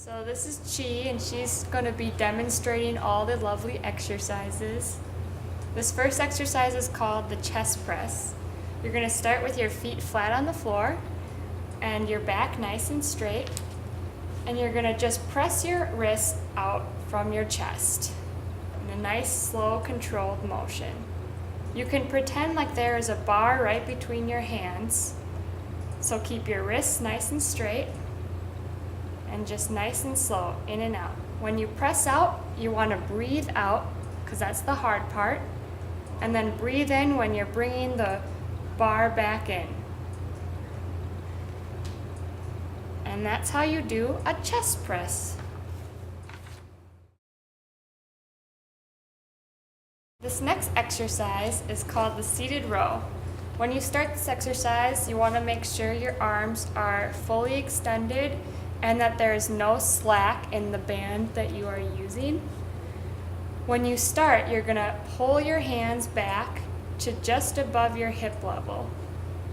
So this is Chi, and she's going to be demonstrating all the lovely exercises. This first exercise is called the chest press. You're going to start with your feet flat on the floor and your back nice and straight. And you're going to just press your wrists out from your chest in a nice, slow, controlled motion. You can pretend like there is a bar right between your hands. So keep your wrists nice and straight and just nice and slow, in and out. When you press out, you want to breathe out, because that's the hard part, and then breathe in when you're bringing the bar back in. And that's how you do a chest press. This next exercise is called the seated row. When you start this exercise, you want to make sure your arms are fully extended and that there is no slack in the band that you are using. When you start, you're going to pull your hands back to just above your hip level.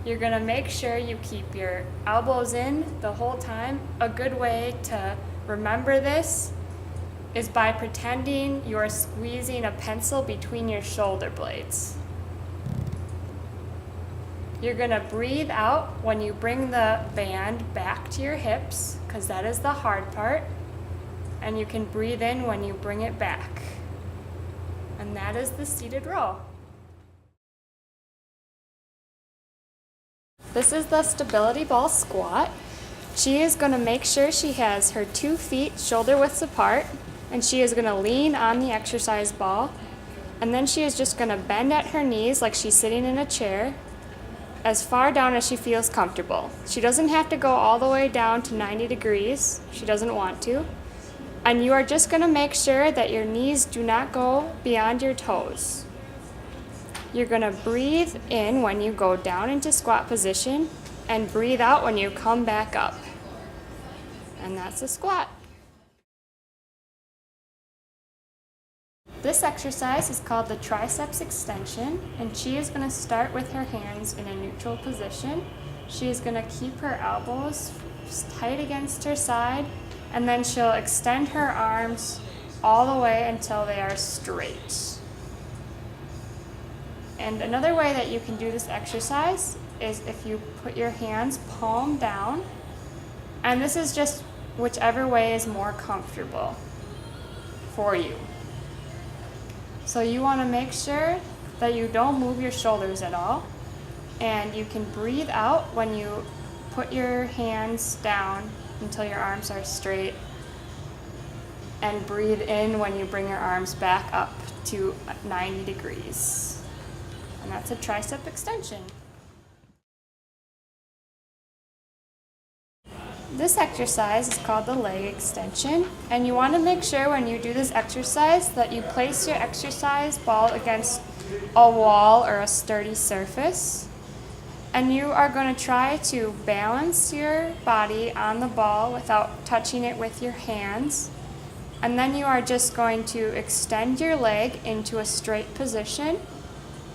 You're going to make sure you keep your elbows in the whole time. A good way to remember this is by pretending you're squeezing a pencil between your shoulder blades. You're going to breathe out when you bring the band back to your hips, because that is the hard part, and you can breathe in when you bring it back. And that is the seated row. This is the stability ball squat. She is going to make sure she has her 2 feet shoulder widths apart, and she is going to lean on the exercise ball, and then she is just going to bend at her knees like she's sitting in a chair, as far down as she feels comfortable. She doesn't have to go all the way down to 90 degrees. She doesn't want to. And you are just going to make sure that your knees do not go beyond your toes. You're going to breathe in when you go down into squat position and breathe out when you come back up. And that's a squat. This exercise is called the triceps extension, and she is going to start with her hands in a neutral position. She is going to keep her elbows tight against her side, and then she'll extend her arms all the way until they are straight. And another way that you can do this exercise is if you put your hands palm down, and this is just whichever way is more comfortable for you. So you want to make sure that you don't move your shoulders at all, and you can breathe out when you put your hands down until your arms are straight, and breathe in when you bring your arms back up to 90 degrees. And that's a tricep extension. This exercise is called the leg extension, and you want to make sure when you do this exercise that you place your exercise ball against a wall or a sturdy surface, and you are going to try to balance your body on the ball without touching it with your hands, and then you are just going to extend your leg into a straight position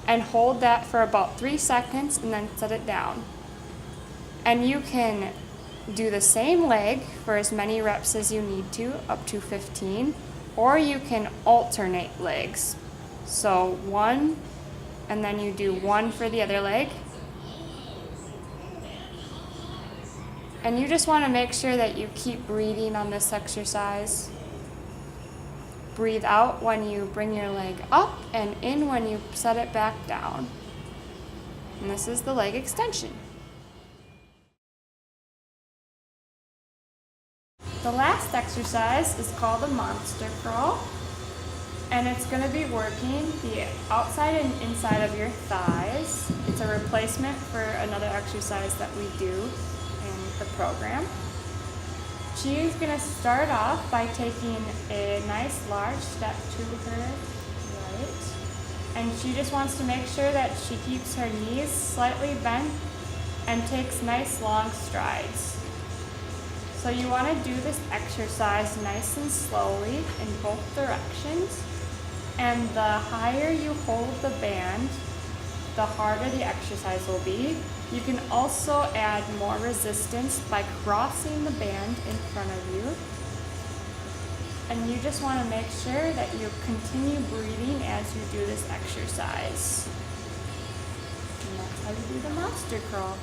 and hold that for about 3 seconds and then set it down. And you can do the same leg for as many reps as you need to, up to 15, or you can alternate legs. So 1, and then you do 1 for the other leg. And you just want to make sure that you keep breathing on this exercise. Breathe out when you bring your leg up, and in when you set it back down. And this is the leg extension. The last exercise is called the monster curl, and it's going to be working the outside and inside of your thighs. It's a replacement for another exercise that we do in the program. She is going to start off by taking a nice large step to her right, and she just wants to make sure that she keeps her knees slightly bent and takes nice long strides. So you want to do this exercise nice and slowly in both directions, and the higher you hold the band, the harder the exercise will be. You can also add more resistance by crossing the band in front of you And you just want to make sure that you continue breathing as you do this exercise. And that's how you do the monster crawl.